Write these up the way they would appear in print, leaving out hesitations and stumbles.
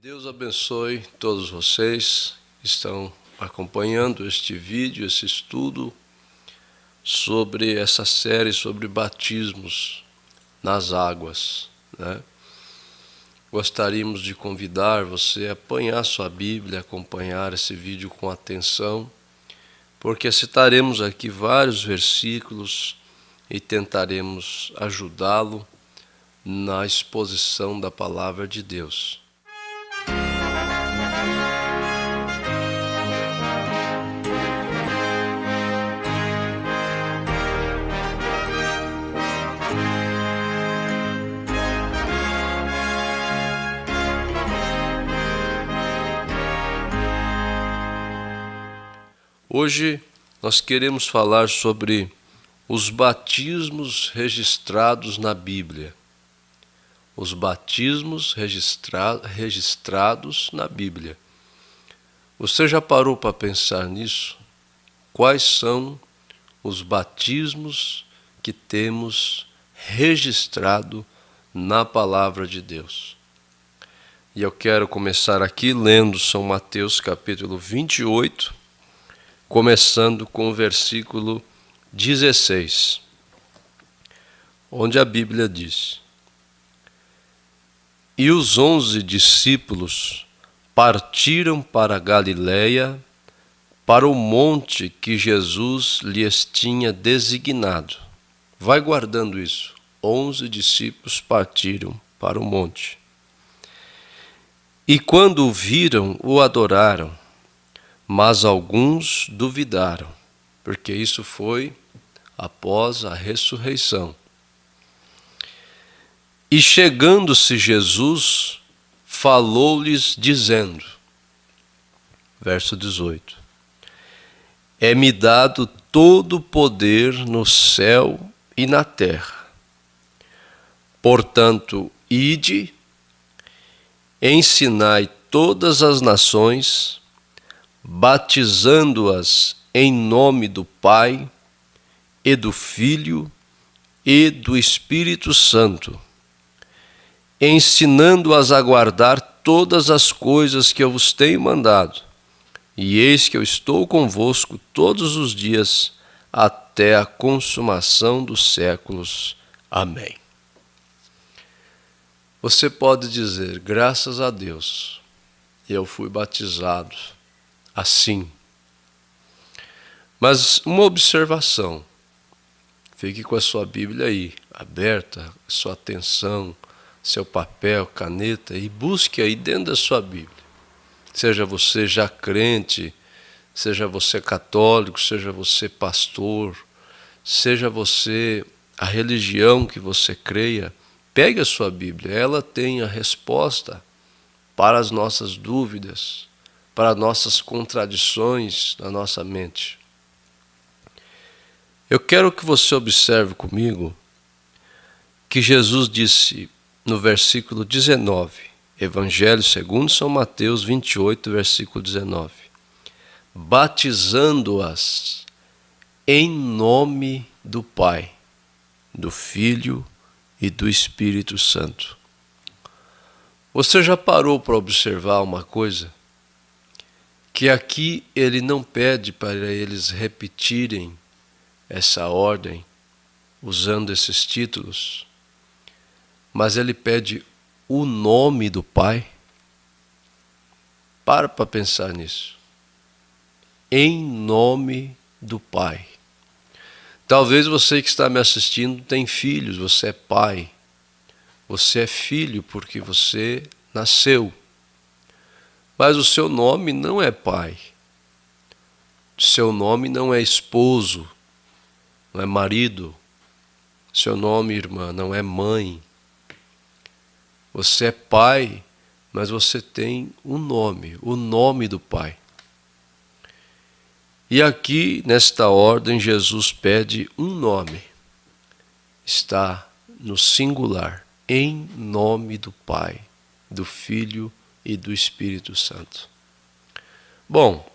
Deus abençoe todos vocês que estão acompanhando este vídeo, esse estudo sobre essa série sobre batismos nas águas, né? Gostaríamos de convidar você a apanhar sua Bíblia, acompanhar esse vídeo com atenção, porque citaremos aqui vários versículos e tentaremos ajudá-lo na exposição da palavra de Deus. Hoje nós queremos falar sobre os batismos registrados na Bíblia. Os batismos registrados na Bíblia. Você já parou para pensar nisso? Quais são os batismos que temos registrado na Palavra de Deus? E eu quero começar aqui lendo São Mateus capítulo 28, começando com o versículo 16, onde a Bíblia diz: E os 11 discípulos partiram para Galiléia, para o monte que Jesus lhes tinha designado. Vai guardando isso. 11 discípulos partiram para o monte. E quando o viram, o adoraram. Mas alguns duvidaram, porque isso foi após a ressurreição. E chegando-se Jesus, falou-lhes dizendo, verso 18: É-me dado todo o poder no céu e na terra. Portanto, ide, ensinai todas as nações, batizando-as em nome do Pai, e do Filho, e do Espírito Santo, ensinando-as a guardar todas as coisas que eu vos tenho mandado. E eis que eu estou convosco todos os dias, até a consumação dos séculos. Amém. Você pode dizer, graças a Deus, eu fui batizado assim. Mas uma observação, fique com a sua Bíblia aí, aberta, sua atenção, seu papel, caneta, e busque aí dentro da sua Bíblia. Seja você já crente, seja você católico, seja você pastor, seja você a religião que você creia, pegue a sua Bíblia, ela tem a resposta para as nossas dúvidas, para nossas contradições na nossa mente. Eu quero que você observe comigo que Jesus disse no versículo 19, Evangelho segundo São Mateus 28, versículo 19, batizando-as em nome do Pai, do Filho e do Espírito Santo. Você já parou para observar uma coisa? Que aqui ele não pede para eles repetirem essa ordem, usando esses títulos, mas ele pede o nome do Pai. Para pensar nisso. Em nome do Pai. Talvez você que está me assistindo tem filhos, você é pai. Você é filho porque você nasceu. Mas o seu nome não é pai. O seu nome não é esposo, não é marido. Seu nome, irmã, não é mãe. Você é pai, mas você tem um nome, o nome do Pai. E aqui, nesta ordem, Jesus pede um nome. Está no singular, em nome do Pai, do Filho e do Espírito Santo. Bom,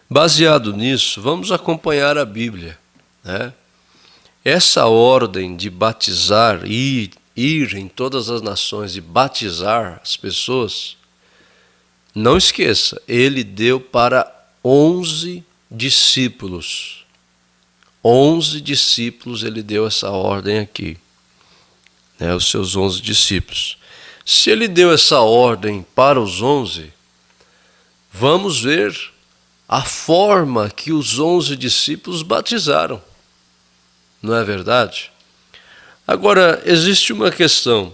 baseado nisso, vamos acompanhar a Bíblia, né? Essa ordem de batizar e ir em todas as nações e batizar as pessoas Não esqueça, ele deu para 11 discípulos. 11 discípulos ele deu essa ordem aqui, né, os seus 11 discípulos. Se ele deu essa ordem para os 11, vamos ver a forma que os 11 discípulos batizaram. Não é verdade? Agora, existe uma questão.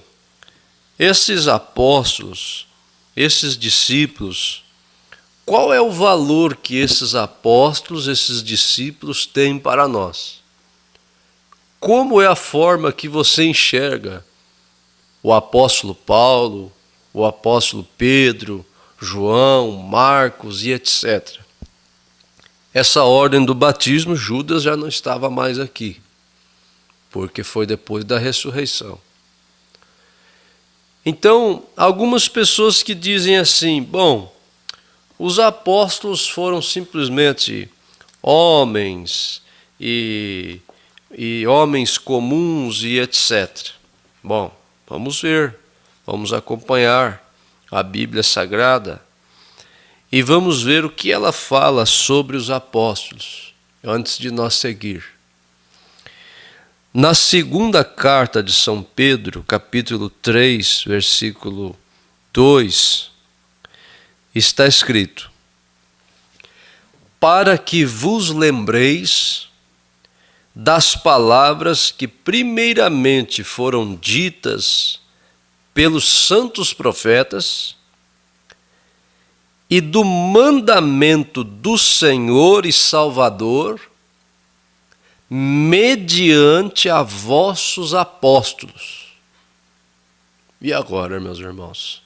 Esses apóstolos, esses discípulos, qual é o valor que esses apóstolos, esses discípulos têm para nós? Como é a forma que você enxerga o apóstolo Paulo, o apóstolo Pedro, João, Marcos e etc. Essa ordem do batismo, Judas já não estava mais aqui, porque foi depois da ressurreição. Então, algumas pessoas que dizem assim, bom, os apóstolos foram simplesmente homens e homens comuns e etc. Bom, vamos ver, vamos acompanhar a Bíblia Sagrada e vamos ver o que ela fala sobre os apóstolos, antes de nós seguir. Na segunda carta de São Pedro, capítulo 3, versículo 2, está escrito: para que vos lembreis das palavras que primeiramente foram ditas pelos santos profetas e do mandamento do Senhor e Salvador, mediante a vossos apóstolos. E agora, meus irmãos?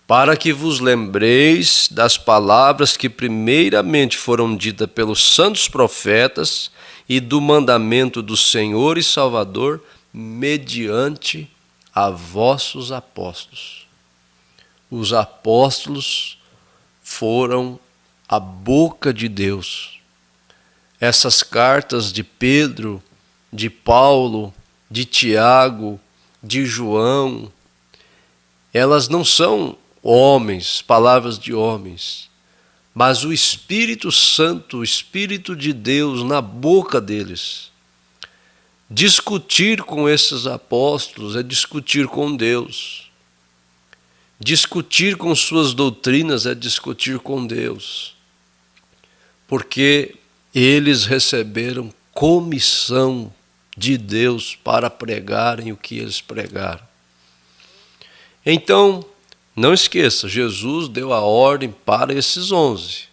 Para que vos lembreis das palavras que primeiramente foram ditas pelos santos profetas e do mandamento do Senhor e Salvador, mediante a vossos apóstolos. Os apóstolos foram a boca de Deus. Essas cartas de Pedro, de Paulo, de Tiago, de João, elas não são homens, palavras de homens, mas o Espírito Santo, o Espírito de Deus na boca deles. Discutir com esses apóstolos é discutir com Deus. Discutir com suas doutrinas é discutir com Deus. Porque eles receberam comissão de Deus para pregarem o que eles pregaram. Então, não esqueça, Jesus deu a ordem para esses 11,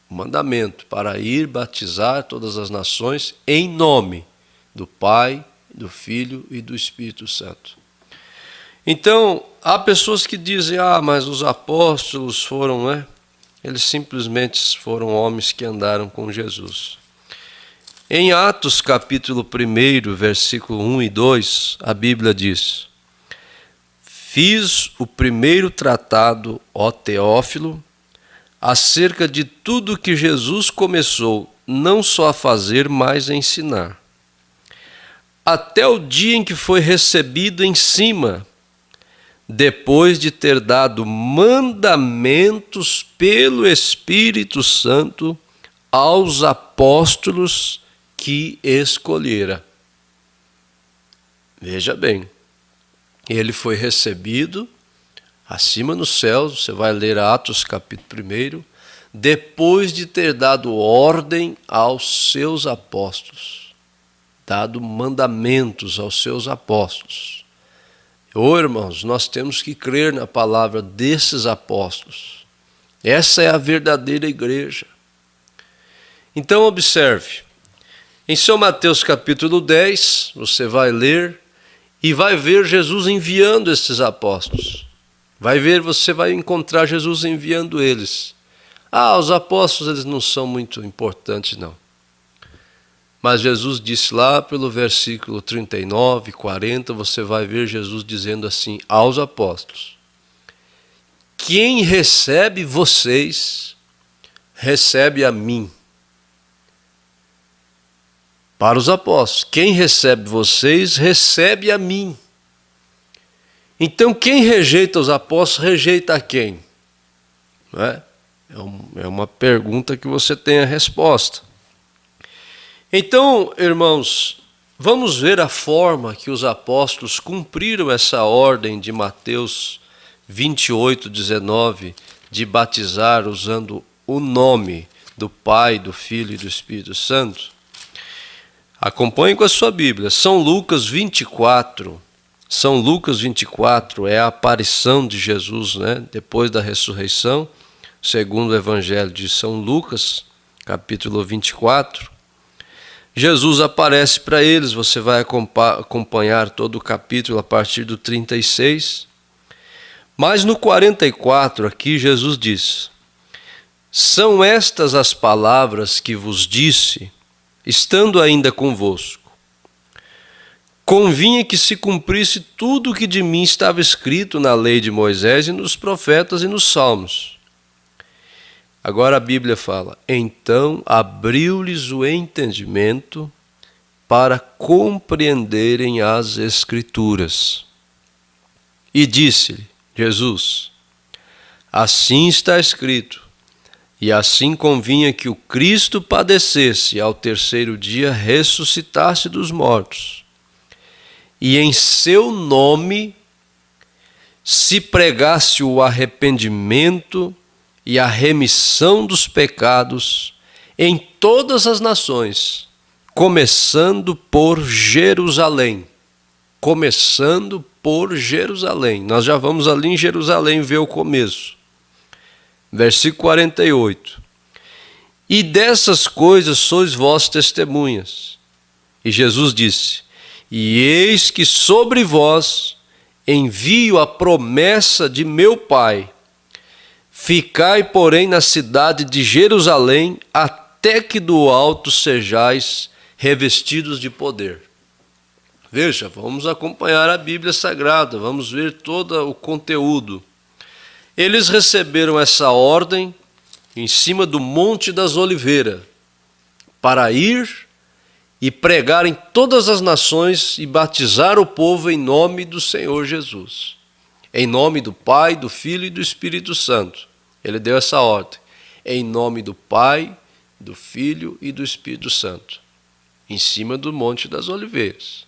o mandamento, para ir batizar todas as nações em nome do Pai, do Filho e do Espírito Santo. Então, há pessoas que dizem, mas os apóstolos foram, né? Eles simplesmente foram homens que andaram com Jesus. Em Atos capítulo 1, versículo 1 e 2, a Bíblia diz: fiz o primeiro tratado, ó Teófilo, acerca de tudo que Jesus começou não só a fazer, mas a ensinar. Até o dia em que foi recebido em cima, depois de ter dado mandamentos pelo Espírito Santo aos apóstolos que escolhera. Veja bem, ele foi recebido acima nos céus, você vai ler Atos capítulo 1, depois de ter dado ordem aos seus apóstolos, dado mandamentos aos seus apóstolos. Irmãos, nós temos que crer na palavra desses apóstolos. Essa é a verdadeira igreja. Então observe, em São Mateus capítulo 10, você vai ler e vai ver Jesus enviando esses apóstolos. Você vai encontrar Jesus enviando eles. Os apóstolos eles não são muito importantes não. Mas Jesus disse lá pelo versículo 39, 40, você vai ver Jesus dizendo assim aos apóstolos: quem recebe vocês, recebe a mim. Para os apóstolos, quem recebe vocês, recebe a mim. Então quem rejeita os apóstolos, rejeita a quem? Não é? É uma pergunta que você tem a resposta. Então, irmãos, vamos ver a forma que os apóstolos cumpriram essa ordem de Mateus 28:19, de batizar usando o nome do Pai, do Filho e do Espírito Santo. Acompanhe com a sua Bíblia. São Lucas 24 é a aparição de Jesus, né? Depois da ressurreição, segundo o Evangelho de São Lucas, capítulo 24. Jesus aparece para eles, você vai acompanhar todo o capítulo a partir do 36. Mas no 44 aqui Jesus diz: são estas as palavras que vos disse, estando ainda convosco. Convinha que se cumprisse tudo o que de mim estava escrito na lei de Moisés e nos profetas e nos salmos. Agora a Bíblia fala: então abriu-lhes o entendimento para compreenderem as Escrituras. E disse-lhe Jesus: assim está escrito, e assim convinha que o Cristo padecesse e ao terceiro dia ressuscitasse dos mortos, e em seu nome se pregasse o arrependimento e a remissão dos pecados em todas as nações, começando por Jerusalém. Começando por Jerusalém. Nós já vamos ali em Jerusalém ver o começo. Versículo 48. E dessas coisas sois vós testemunhas. E Jesus disse: e eis que sobre vós envio a promessa de meu Pai. Ficai, porém, na cidade de Jerusalém, até que do alto sejais revestidos de poder. Veja, vamos acompanhar a Bíblia Sagrada, vamos ver todo o conteúdo. Eles receberam essa ordem em cima do Monte das Oliveiras, para ir e pregar em todas as nações e batizar o povo em nome do Senhor Jesus. Em nome do Pai, do Filho e do Espírito Santo. Ele deu essa ordem. Em nome do Pai, do Filho e do Espírito Santo. Em cima do Monte das Oliveiras.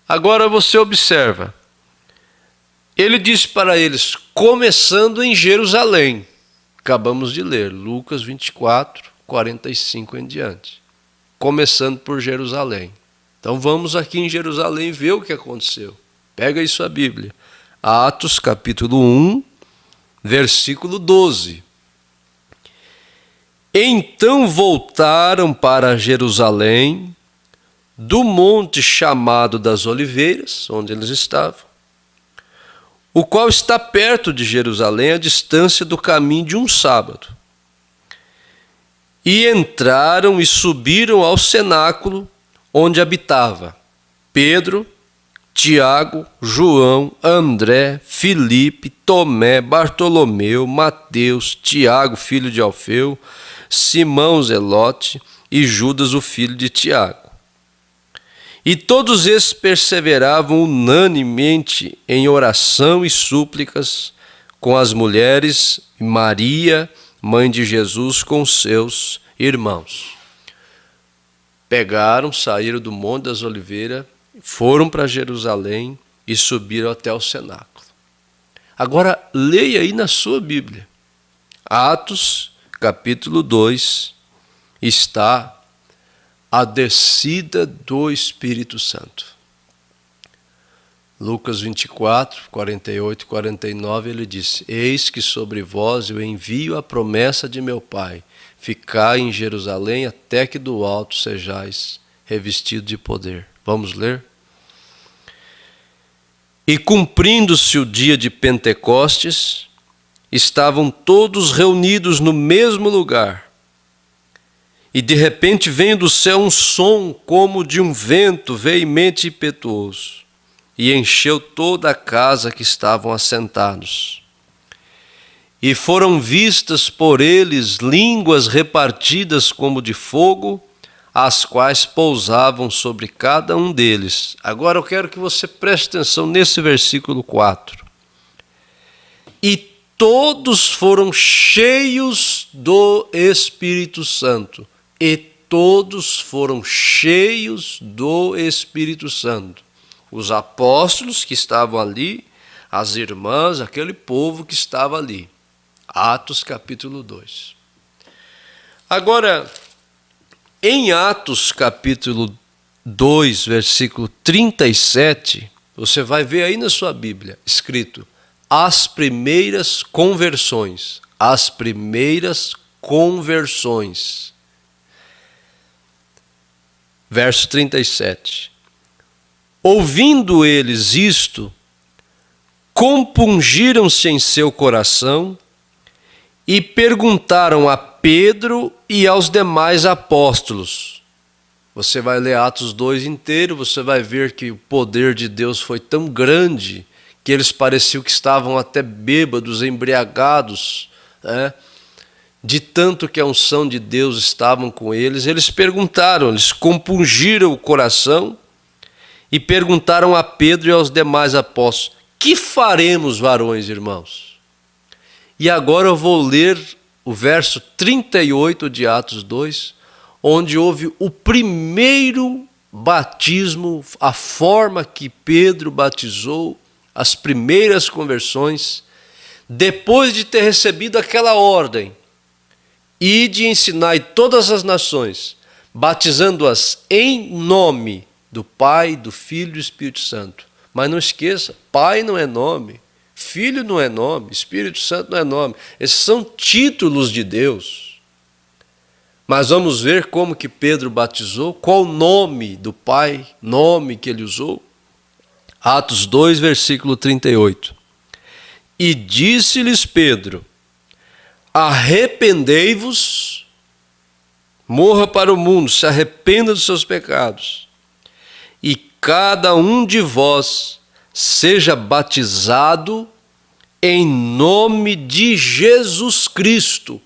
Agora você observa. Ele disse para eles, começando em Jerusalém. Acabamos de ler, Lucas 24, 45 em diante. Começando por Jerusalém. Então vamos aqui em Jerusalém ver o que aconteceu. Pega aí sua Bíblia. Atos capítulo 1, versículo 12. Então voltaram para Jerusalém, do monte chamado das Oliveiras, onde eles estavam, o qual está perto de Jerusalém, a distância do caminho de um sábado. E entraram e subiram ao cenáculo onde habitava Pedro, Tiago, João, André, Filipe, Tomé, Bartolomeu, Mateus, Tiago, filho de Alfeu, Simão Zelote e Judas, o filho de Tiago. E todos esses perseveravam unanimemente em oração e súplicas com as mulheres e Maria, mãe de Jesus, com seus irmãos. Pegaram, saíram do Monte das Oliveiras, foram para Jerusalém e subiram até o cenáculo. Agora, leia aí na sua Bíblia. Atos, capítulo 2, está a descida do Espírito Santo. Lucas 24, 48 e 49, ele disse: eis que sobre vós eu envio a promessa de meu Pai. Ficai em Jerusalém até que do alto sejais revestidos de poder. Vamos ler? E cumprindo-se o dia de Pentecostes, estavam todos reunidos no mesmo lugar. E de repente vem do céu um som como de um vento veemente e impetuoso, e encheu toda a casa que estavam assentados. E foram vistas por eles línguas repartidas como de fogo, as quais pousavam sobre cada um deles. Agora eu quero que você preste atenção nesse versículo 4. E todos foram cheios do Espírito Santo. E todos foram cheios do Espírito Santo. Os apóstolos que estavam ali, as irmãs, aquele povo que estava ali. Atos capítulo 2. Agora, em Atos capítulo 2, versículo 37, você vai ver aí na sua Bíblia, escrito, as primeiras conversões. As primeiras conversões. Verso 37. Ouvindo eles isto, compungiram-se em seu coração e perguntaram a Pedro e aos demais apóstolos. Você vai ler Atos 2 inteiro, você vai ver que o poder de Deus foi tão grande que eles pareciam que estavam até bêbados, embriagados, né? De tanto que a unção de Deus estava com eles. Eles perguntaram, eles compungiram o coração e perguntaram a Pedro e aos demais apóstolos: que faremos, varões, irmãos? E agora eu vou ler o verso 38 de Atos 2, onde houve o primeiro batismo, a forma que Pedro batizou, as primeiras conversões, depois de ter recebido aquela ordem, e de ensinar todas as nações, batizando-as em nome do Pai, do Filho e do Espírito Santo. Mas não esqueça, Pai não é nome, Filho não é nome, Espírito Santo não é nome. Esses são títulos de Deus. Mas vamos ver como que Pedro batizou, qual o nome do Pai, nome que ele usou. Atos 2, versículo 38. E disse-lhes Pedro: arrependei-vos, morra para o mundo, se arrependa dos seus pecados, e cada um de vós seja batizado em nome de Jesus Cristo,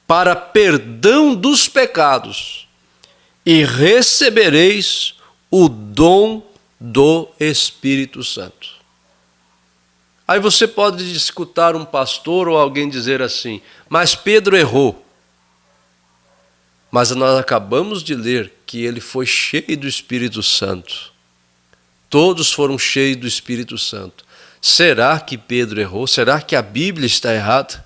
para perdão dos pecados, e recebereis o dom do Espírito Santo. Aí você pode escutar um pastor ou alguém dizer assim: mas Pedro errou. Mas nós acabamos de ler que ele foi cheio do Espírito Santo. Todos foram cheios do Espírito Santo. Será que Pedro errou? Será que a Bíblia está errada?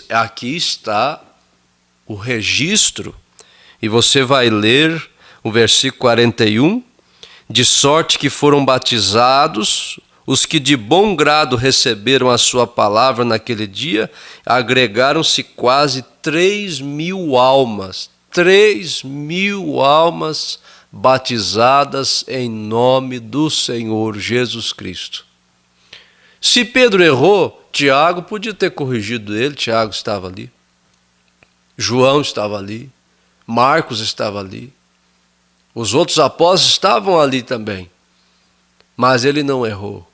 Aqui está o registro. E você vai ler o versículo 41. De sorte que foram batizados os que de bom grado receberam a sua palavra naquele dia, agregaram-se quase 3.000 almas. 3.000 almas batizadas em nome do Senhor Jesus Cristo. Se Pedro errou, Tiago podia ter corrigido ele, Tiago estava ali. João estava ali. Marcos estava ali. Os outros apóstolos estavam ali também. Mas ele não errou.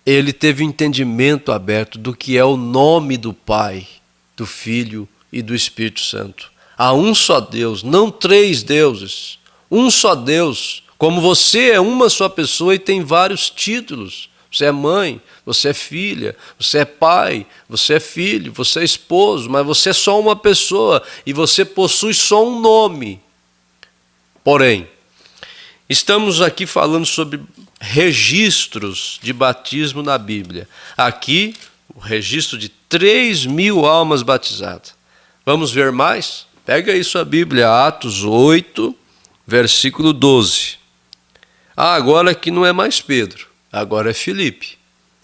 Ele teve um entendimento aberto do que é o nome do Pai, do Filho e do Espírito Santo. Há um só Deus, não três deuses. Um só Deus. Como você é uma só pessoa e tem vários títulos. Você é mãe, você é filha, você é pai, você é filho, você é esposo, mas você é só uma pessoa e você possui só um nome. Porém, estamos aqui falando sobre registros de batismo na Bíblia. Aqui, o registro de 3.000 almas batizadas. Vamos ver mais? Pega aí sua Bíblia, Atos 8, versículo 12. Agora aqui não é mais Pedro, agora é Filipe.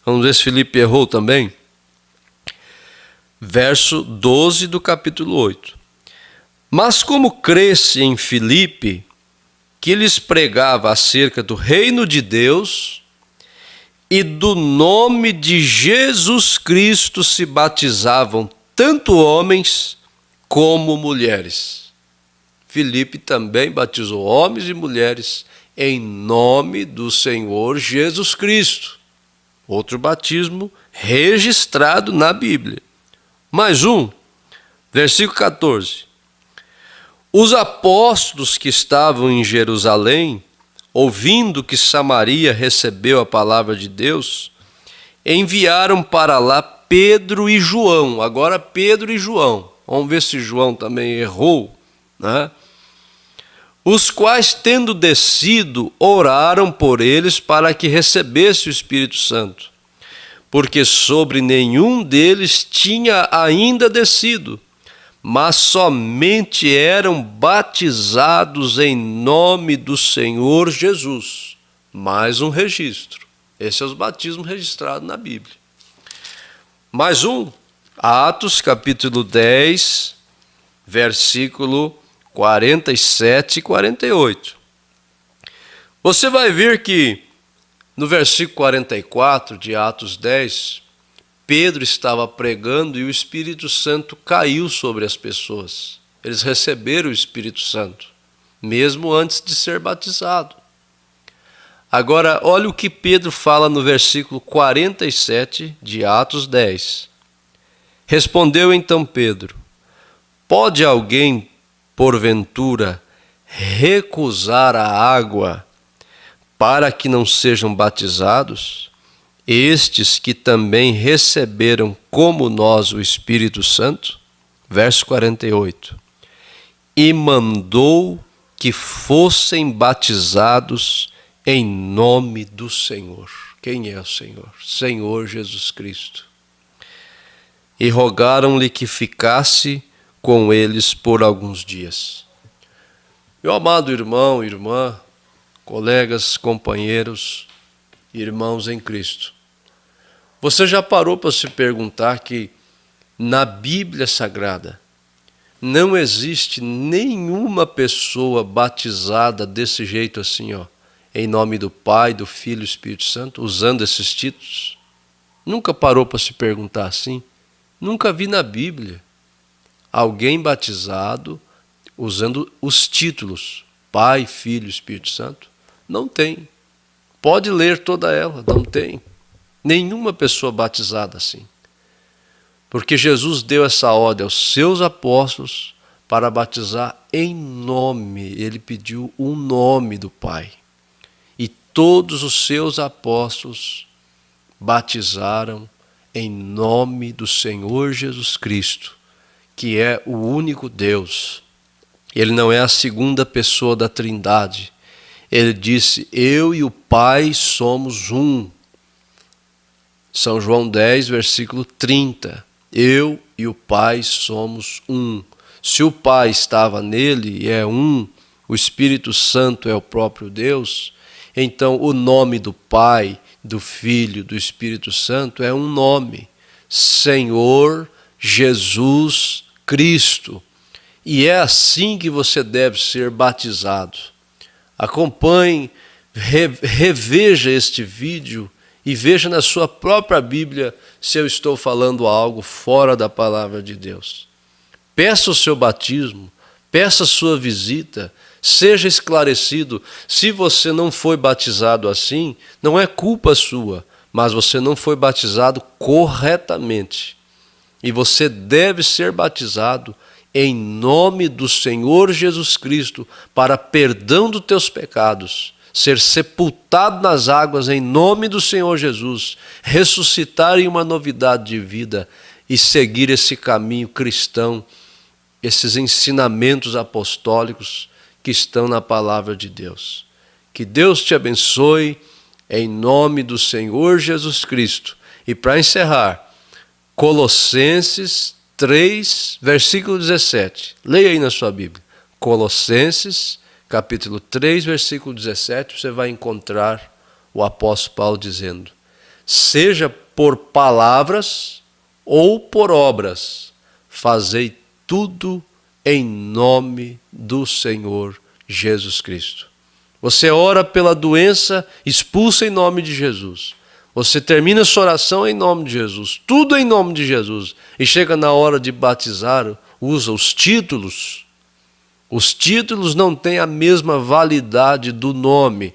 Vamos ver se Filipe errou também. Verso 12 do capítulo 8. Mas como cresce em Filipe, que lhes pregava acerca do reino de Deus e do nome de Jesus Cristo se batizavam tanto homens como mulheres. Filipe também batizou homens e mulheres em nome do Senhor Jesus Cristo. Outro batismo registrado na Bíblia. Mais um, versículo 14. Os apóstolos que estavam em Jerusalém, ouvindo que Samaria recebeu a palavra de Deus, enviaram para lá Pedro e João. Agora Pedro e João. Vamos ver se João também errou, né? Os quais, tendo descido, oraram por eles para que recebesse o Espírito Santo, porque sobre nenhum deles tinha ainda descido, mas somente eram batizados em nome do Senhor Jesus. Mais um registro. Esse é os batismos registrados na Bíblia. Mais um, Atos capítulo 10, versículo 47 e 48. Você vai ver que no versículo 44 de Atos 10, Pedro estava pregando e o Espírito Santo caiu sobre as pessoas. Eles receberam o Espírito Santo, mesmo antes de ser batizado. Agora, olha o que Pedro fala no versículo 47 de Atos 10. Respondeu então Pedro: pode alguém, porventura, recusar a água para que não sejam batizados, estes que também receberam como nós o Espírito Santo? Verso 48. E mandou que fossem batizados em nome do Senhor. Quem é o Senhor? Senhor Jesus Cristo. E rogaram-lhe que ficasse com eles por alguns dias. Meu amado irmão, irmã, colegas, companheiros, irmãos em Cristo, você já parou para se perguntar que na Bíblia Sagrada não existe nenhuma pessoa batizada desse jeito assim, ó, em nome do Pai, do Filho e do Espírito Santo, usando esses títulos? Nunca parou para se perguntar assim? Nunca vi na Bíblia alguém batizado usando os títulos Pai, Filho e Espírito Santo? Não tem. Pode ler toda ela, não tem. Nenhuma pessoa batizada assim. Porque Jesus deu essa ordem aos seus apóstolos para batizar em nome. Ele pediu o nome do Pai. E todos os seus apóstolos batizaram em nome do Senhor Jesus Cristo, que é o único Deus. Ele não é a segunda pessoa da Trindade. Ele disse: eu e o Pai somos um. São João 10, versículo 30. Eu e o Pai somos um. Se o Pai estava nele e é um, o Espírito Santo é o próprio Deus, então o nome do Pai, do Filho, do Espírito Santo é um nome: Senhor Jesus Cristo. E é assim que você deve ser batizado. Acompanhe, reveja este vídeo e veja na sua própria Bíblia se eu estou falando algo fora da palavra de Deus. Peça o seu batismo, peça a sua visita, seja esclarecido. Se você não foi batizado assim, não é culpa sua, mas você não foi batizado corretamente. E você deve ser batizado em nome do Senhor Jesus Cristo para perdão dos teus pecados, ser sepultado nas águas em nome do Senhor Jesus, ressuscitar em uma novidade de vida e seguir esse caminho cristão, esses ensinamentos apostólicos que estão na palavra de Deus. Que Deus te abençoe em nome do Senhor Jesus Cristo. E para encerrar, Colossenses 3, versículo 17. Leia aí na sua Bíblia. Colossenses, capítulo 3, versículo 17, você vai encontrar o apóstolo Paulo dizendo: seja por palavras ou por obras, fazei tudo em nome do Senhor Jesus Cristo. Você ora pela doença, expulsa em nome de Jesus. Você termina sua oração em nome de Jesus, tudo em nome de Jesus. E chega na hora de batizar, usa os títulos. Os títulos não têm a mesma validade do nome.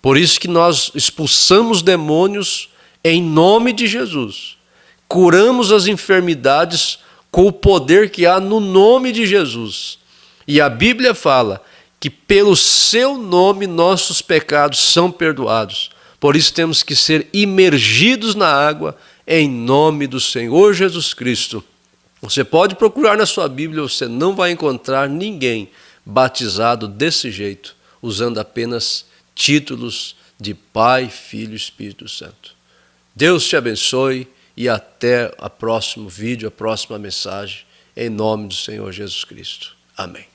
Por isso que nós expulsamos demônios em nome de Jesus. Curamos as enfermidades com o poder que há no nome de Jesus. E a Bíblia fala que pelo seu nome nossos pecados são perdoados. Por isso temos que ser imergidos na água em nome do Senhor Jesus Cristo. Você pode procurar na sua Bíblia, você não vai encontrar ninguém batizado desse jeito, usando apenas títulos de Pai, Filho e Espírito Santo. Deus te abençoe e até o próximo vídeo, a próxima mensagem, em nome do Senhor Jesus Cristo. Amém.